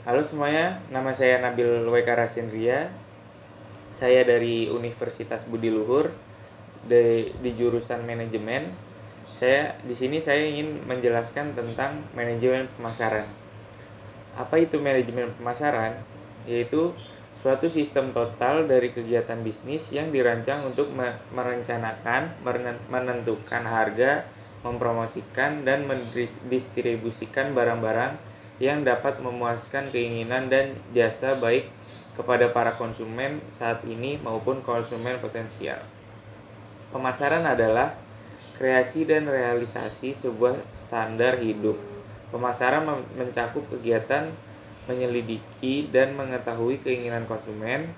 Halo semuanya, nama saya Nabil W.K. Rasindria. Saya dari Universitas Budi Luhur di jurusan manajemen. Di sini saya ingin menjelaskan tentang manajemen pemasaran. Apa itu manajemen pemasaran? Yaitu suatu sistem total dari kegiatan bisnis yang dirancang untuk merencanakan, menentukan harga, mempromosikan, dan mendistribusikan barang-barang yang dapat memuaskan keinginan dan jasa baik kepada para konsumen saat ini maupun konsumen potensial. Pemasaran adalah kreasi dan realisasi sebuah standar hidup. Pemasaran mencakup kegiatan menyelidiki dan mengetahui keinginan konsumen,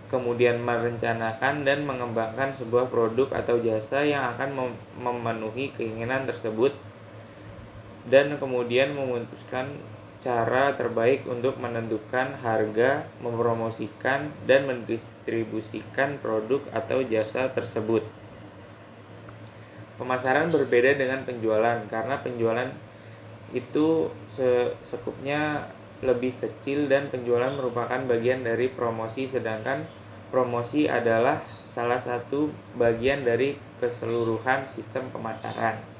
kemudian merencanakan dan mengembangkan sebuah produk atau jasa yang akan memenuhi keinginan tersebut, dan kemudian memutuskan cara terbaik untuk menentukan harga, mempromosikan, dan mendistribusikan produk atau jasa tersebut. Pemasaran berbeda dengan penjualan karena penjualan itu sekupnya lebih kecil dan penjualan merupakan bagian dari promosi, sedangkan promosi adalah salah satu bagian dari keseluruhan sistem pemasaran.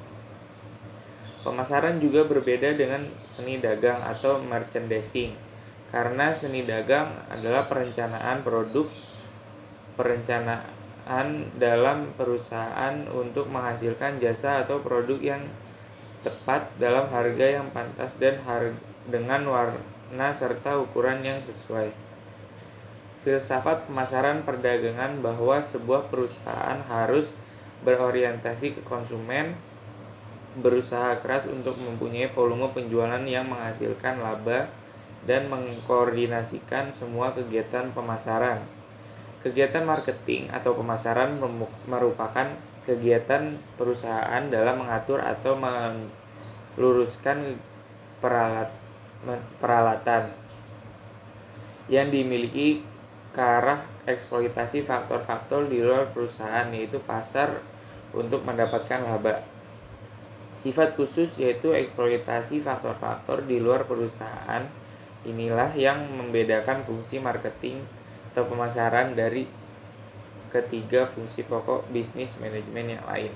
Pemasaran juga berbeda dengan seni dagang atau merchandising karena seni dagang adalah perencanaan produk, perencanaan dalam perusahaan untuk menghasilkan jasa atau produk yang tepat dalam harga yang pantas dan dengan warna serta ukuran yang sesuai. Filsafat pemasaran perdagangan bahwa sebuah perusahaan harus berorientasi ke konsumen, berusaha keras untuk mempunyai volume penjualan yang menghasilkan laba, dan mengkoordinasikan semua kegiatan pemasaran. Kegiatan marketing atau pemasaran merupakan kegiatan perusahaan dalam mengatur atau meluruskan peralatan yang dimiliki ke arah eksploitasi faktor-faktor di luar perusahaan, yaitu pasar, untuk mendapatkan laba. Sifat khusus yaitu eksploitasi faktor-faktor di luar perusahaan inilah yang membedakan fungsi marketing atau pemasaran dari ketiga fungsi pokok bisnis manajemen yang lain.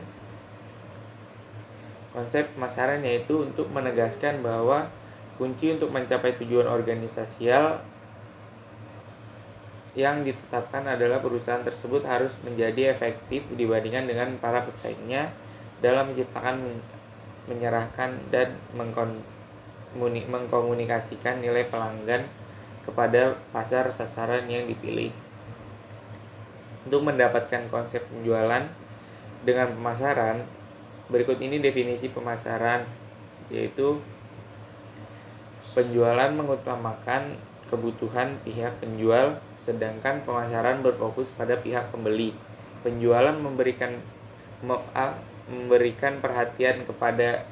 Konsep pemasaran yaitu untuk menegaskan bahwa kunci untuk mencapai tujuan organisasial yang ditetapkan adalah perusahaan tersebut harus menjadi efektif dibandingkan dengan para pesaingnya dalam menciptakan, menyerahkan, dan mengkomunikasikan nilai pelanggan kepada pasar sasaran yang dipilih. Untuk mendapatkan konsep penjualan dengan pemasaran, berikut ini definisi pemasaran, yaitu penjualan mengutamakan kebutuhan pihak penjual, sedangkan pemasaran berfokus pada pihak pembeli. Penjualan memberikan perhatian kepada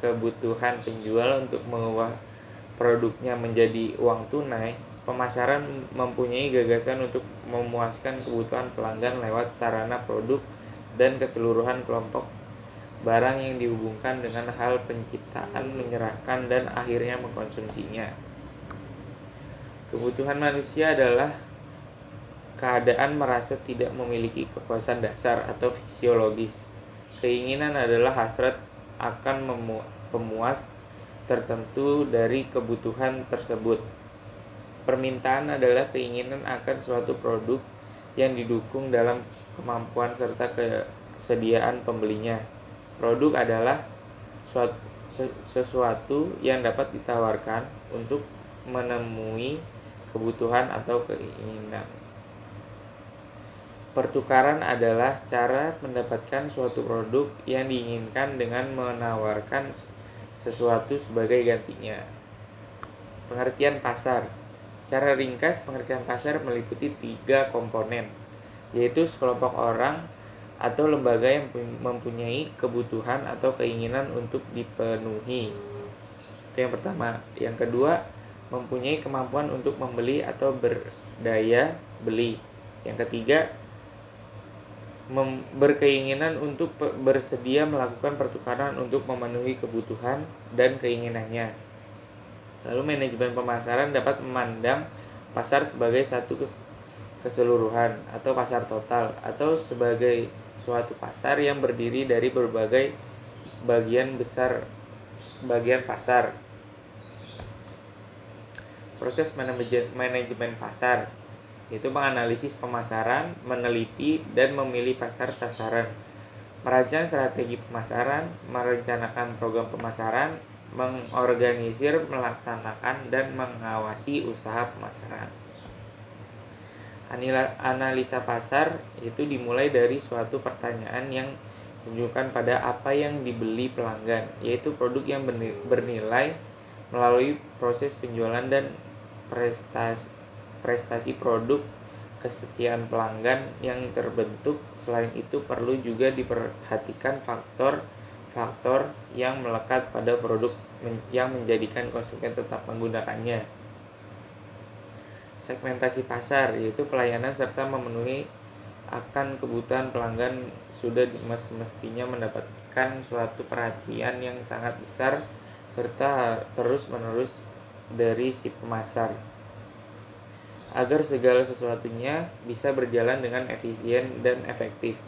kebutuhan penjual untuk mengubah produknya menjadi uang tunai. Pemasaran mempunyai gagasan untuk memuaskan kebutuhan pelanggan lewat sarana produk dan keseluruhan kelompok barang yang dihubungkan dengan hal penciptaan, menyerahkan, dan akhirnya mengkonsumsinya. Kebutuhan manusia adalah keadaan merasa tidak memiliki kepuasan dasar atau fisiologis. Keinginan adalah hasrat akan pemuas tertentu dari kebutuhan tersebut. Permintaan adalah keinginan akan suatu produk yang didukung dalam kemampuan serta kesediaan pembelinya. Produk adalah sesuatu yang dapat ditawarkan untuk memenuhi kebutuhan atau keinginan. Pertukaran adalah cara mendapatkan suatu produk yang diinginkan dengan menawarkan sesuatu sebagai gantinya. Pengertian pasar. Secara ringkas, pengertian pasar meliputi 3 komponen, yaitu sekelompok orang atau lembaga yang mempunyai kebutuhan atau keinginan untuk dipenuhi. Itu yang pertama. Yang kedua, mempunyai kemampuan untuk membeli atau berdaya beli. Yang ketiga, berkeinginan untuk bersedia melakukan pertukaran untuk memenuhi kebutuhan dan keinginannya. Lalu manajemen pemasaran dapat memandang pasar sebagai satu keseluruhan atau pasar total, atau sebagai suatu pasar yang berdiri dari berbagai bagian pasar. Proses manajemen pasar yaitu menganalisis pemasaran, meneliti dan memilih pasar sasaran, merancang strategi pemasaran, merencanakan program pemasaran, mengorganisir, melaksanakan, dan mengawasi usaha pemasaran. Analisa pasar itu dimulai dari suatu pertanyaan yang menunjukkan pada apa yang dibeli pelanggan, yaitu produk yang bernilai melalui proses penjualan dan prestasi produk kesetiaan pelanggan yang terbentuk. Selain itu perlu juga diperhatikan faktor-faktor yang melekat pada produk yang menjadikan konsumen tetap menggunakannya. Segmentasi pasar yaitu pelayanan serta memenuhi akan kebutuhan pelanggan sudah semestinya mendapatkan suatu perhatian yang sangat besar serta terus-menerus dari si pemasar, agar segala sesuatunya bisa berjalan dengan efisien dan efektif.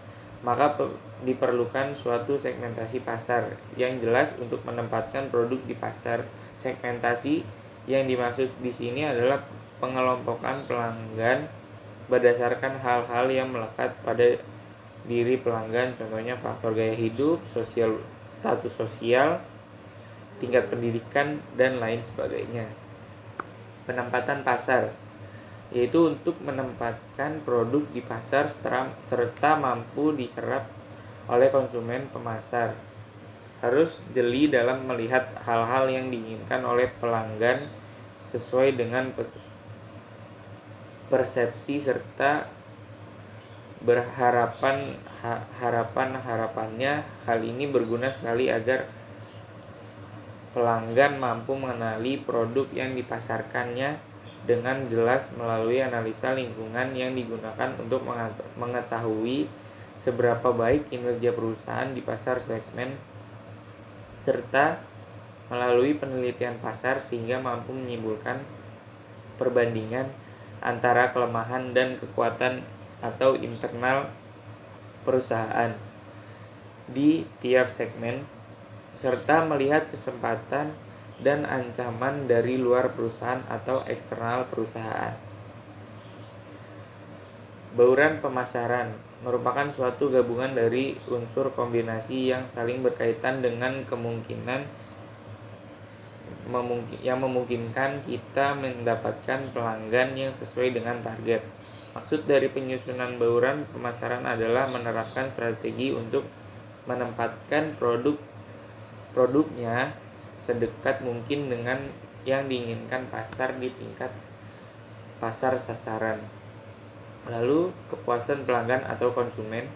Maka diperlukan suatu segmentasi pasar yang jelas untuk menempatkan produk di pasar. Segmentasi yang dimaksud di sini adalah pengelompokan pelanggan berdasarkan hal-hal yang melekat pada diri pelanggan, contohnya faktor gaya hidup, status sosial, tingkat pendidikan, dan lain sebagainya. Penempatan pasar yaitu untuk menempatkan produk di pasar serta mampu diserap oleh konsumen. Pemasar harus jeli dalam melihat hal-hal yang diinginkan oleh pelanggan sesuai dengan persepsi serta harapannya. Hal ini berguna sekali agar pelanggan mampu mengenali produk yang dipasarkannya dengan jelas melalui analisa lingkungan yang digunakan untuk mengetahui seberapa baik kinerja perusahaan di pasar segmen, serta melalui penelitian pasar sehingga mampu menyimpulkan perbandingan antara kelemahan dan kekuatan atau internal perusahaan di tiap segmen, serta melihat kesempatan dan ancaman dari luar perusahaan atau eksternal perusahaan. Bauran pemasaran merupakan suatu gabungan dari unsur kombinasi yang saling berkaitan dengan yang memungkinkan kita mendapatkan pelanggan yang sesuai dengan target. Maksud dari penyusunan bauran pemasaran adalah menerapkan strategi untuk menempatkan produknya sedekat mungkin dengan yang diinginkan pasar di tingkat pasar sasaran. Lalu kepuasan pelanggan atau konsumen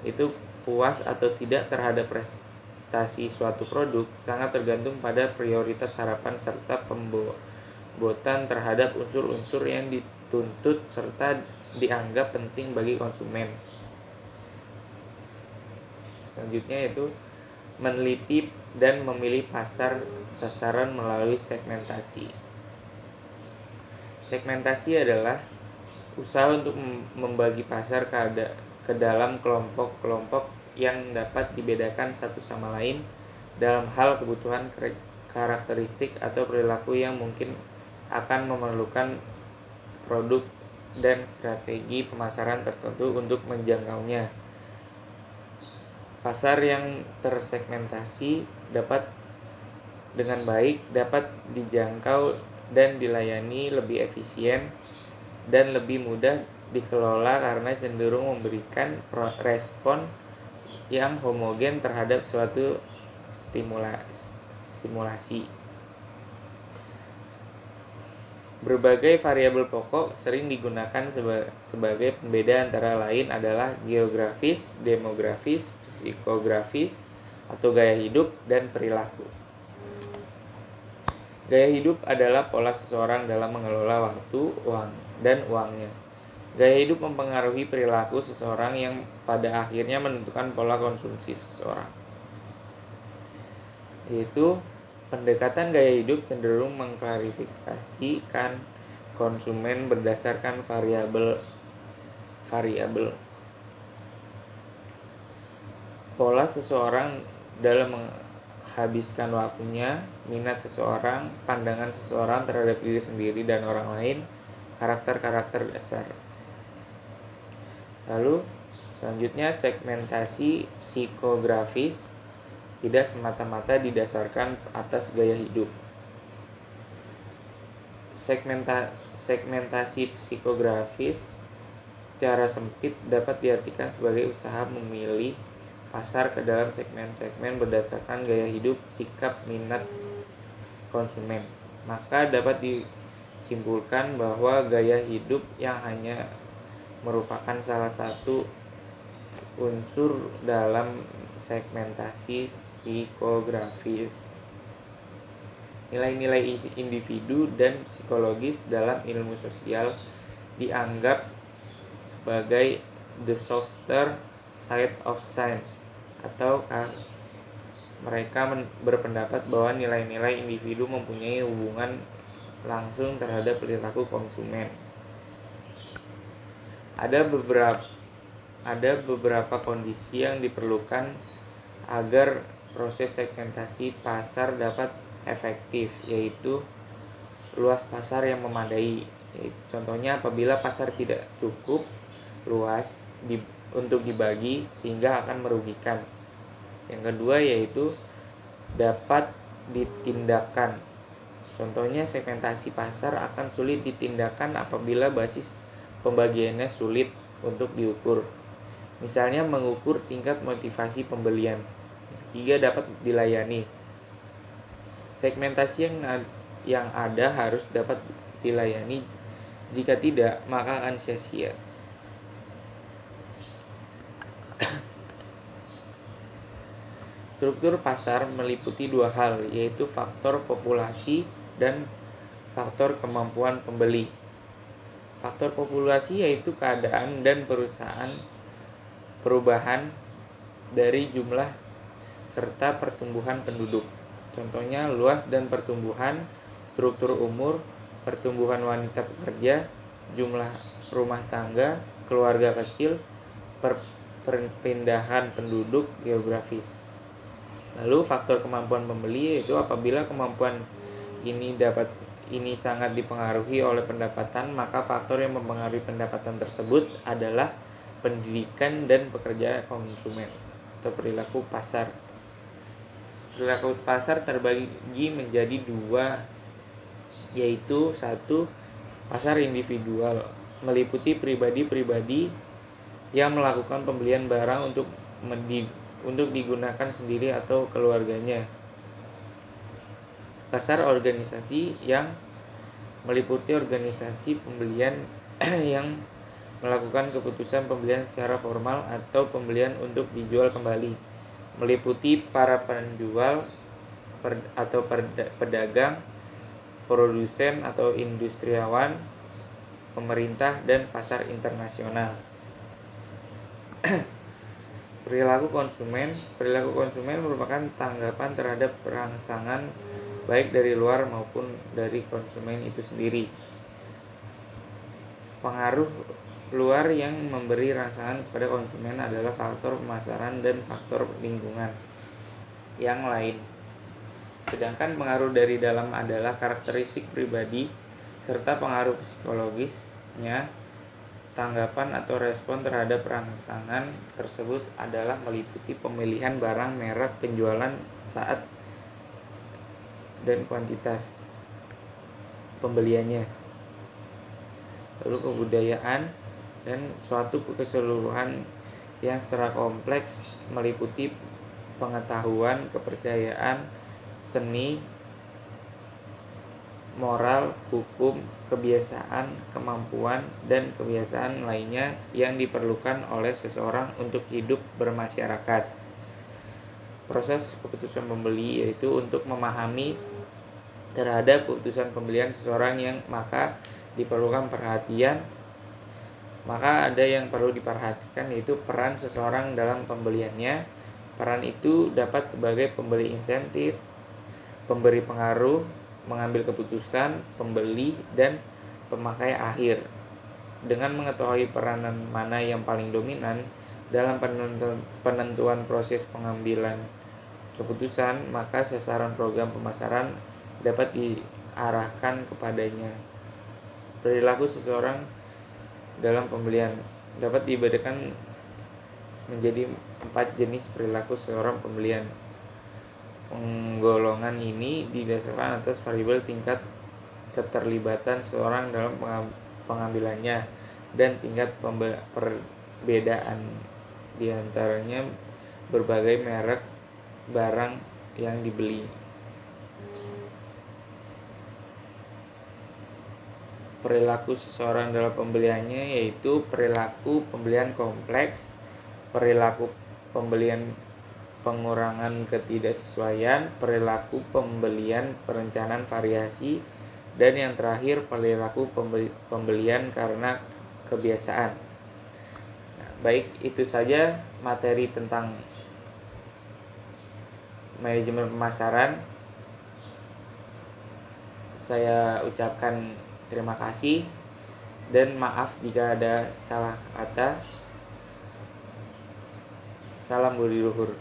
itu puas atau tidak terhadap prestasi suatu produk sangat tergantung pada prioritas harapan serta pembobotan terhadap unsur-unsur yang dituntut serta dianggap penting bagi konsumen. Selanjutnya yaitu meneliti dan memilih pasar sasaran melalui segmentasi. Segmentasi adalah usaha untuk membagi pasar ke dalam kelompok-kelompok yang dapat dibedakan satu sama lain dalam hal kebutuhan, karakteristik, atau perilaku yang mungkin akan memerlukan produk dan strategi pemasaran tertentu untuk menjangkaunya. Pasar yang tersegmentasi dengan baik dapat dijangkau dan dilayani lebih efisien dan lebih mudah dikelola karena cenderung memberikan respon yang homogen terhadap suatu stimulasi. Berbagai variabel pokok sering digunakan sebagai pembeda, antara lain adalah geografis, demografis, psikografis atau gaya hidup, dan perilaku. Gaya hidup adalah pola seseorang dalam mengelola waktu, uang, dan uangnya. Gaya hidup mempengaruhi perilaku seseorang yang pada akhirnya menentukan pola konsumsi seseorang. Yaitu Pendekatan gaya hidup cenderung mengklarifikasikan konsumen berdasarkan variabel pola seseorang dalam menghabiskan waktunya, minat seseorang, pandangan seseorang terhadap diri sendiri dan orang lain, karakter-karakter dasar. Lalu selanjutnya, segmentasi psikografis tidak semata-mata didasarkan atas gaya hidup. Segmentasi psikografis secara sempit dapat diartikan sebagai usaha memilih pasar ke dalam segmen-segmen berdasarkan gaya hidup, sikap, minat konsumen. Maka dapat disimpulkan bahwa gaya hidup yang hanya merupakan salah satu unsur dalam segmentasi psikografis. Nilai-nilai individu dan psikologis dalam ilmu sosial dianggap sebagai the softer side of science, atau mereka berpendapat bahwa nilai-nilai individu mempunyai hubungan langsung terhadap perilaku konsumen. Ada beberapa kondisi yang diperlukan agar proses segmentasi pasar dapat efektif, yaitu luas pasar yang memadai. Contohnya apabila pasar tidak cukup luas untuk dibagi sehingga akan merugikan. Yang kedua yaitu dapat ditindakkan. Contohnya segmentasi pasar akan sulit ditindakkan apabila basis pembagiannya sulit untuk diukur. Misalnya mengukur tingkat motivasi pembelian. Ketiga, dapat dilayani. Segmentasi yang ada harus dapat dilayani. Jika tidak, maka akan sia-sia. Struktur pasar meliputi dua hal, yaitu faktor populasi dan faktor kemampuan pembeli. Faktor populasi yaitu keadaan dan perubahan dari jumlah serta pertumbuhan penduduk. Contohnya luas dan pertumbuhan, struktur umur, pertumbuhan wanita pekerja, jumlah rumah tangga, keluarga kecil, perpindahan penduduk geografis. Lalu faktor kemampuan pembeli yaitu apabila kemampuan ini sangat dipengaruhi oleh pendapatan, maka faktor yang mempengaruhi pendapatan tersebut adalah pendidikan dan pekerjaan konsumen atau perilaku pasar. Perilaku pasar terbagi menjadi dua, yaitu satu, pasar individual, meliputi pribadi-pribadi yang melakukan pembelian barang untuk digunakan sendiri atau keluarganya. Pasar organisasi yang meliputi organisasi pembelian yang melakukan keputusan pembelian secara formal atau pembelian untuk dijual kembali, meliputi para penjual atau pedagang, produsen atau industriawan, pemerintah, dan pasar internasional. Perilaku konsumen merupakan tanggapan terhadap rangsangan baik dari luar maupun dari konsumen itu sendiri. Pengaruh luar yang memberi rangsangan kepada konsumen adalah faktor pemasaran dan faktor lingkungan yang lain. Sedangkan pengaruh dari dalam adalah karakteristik pribadi serta pengaruh psikologisnya. Tanggapan atau respon terhadap rangsangan tersebut adalah meliputi pemilihan barang, merek, penjualan, saat, dan kuantitas pembeliannya. Lalu kebudayaan dan suatu keseluruhan yang secara kompleks meliputi pengetahuan, kepercayaan, seni, moral, hukum, kebiasaan, kemampuan, dan kebiasaan lainnya yang diperlukan oleh seseorang untuk hidup bermasyarakat. Proses keputusan pembeli yaitu untuk memahami terhadap keputusan pembelian seseorang yang maka diperlukan perhatian. Maka ada yang perlu diperhatikan yaitu peran seseorang dalam pembeliannya. Peran itu dapat sebagai pembeli insentif, pemberi pengaruh, mengambil keputusan, pembeli, dan pemakai akhir. Dengan mengetahui peranan mana yang paling dominan dalam penentuan proses pengambilan keputusan, maka sasaran program pemasaran dapat diarahkan kepadanya. Perilaku seseorang dalam pembelian dapat dibedakan menjadi 4 jenis perilaku seseorang pembelian. Penggolongan ini didasarkan atas variabel tingkat keterlibatan seseorang dalam pengambilannya dan tingkat perbedaan di antaranya berbagai merek barang yang dibeli. Perilaku seseorang dalam pembeliannya yaitu perilaku pembelian kompleks, perilaku pembelian pengurangan ketidaksesuaian, perilaku pembelian perencanaan variasi, dan yang terakhir perilaku pembelian karena kebiasaan. Nah, baik, itu saja materi tentang manajemen pemasaran. Saya ucapkan terima kasih dan maaf jika ada salah kata. Salam budi luhur.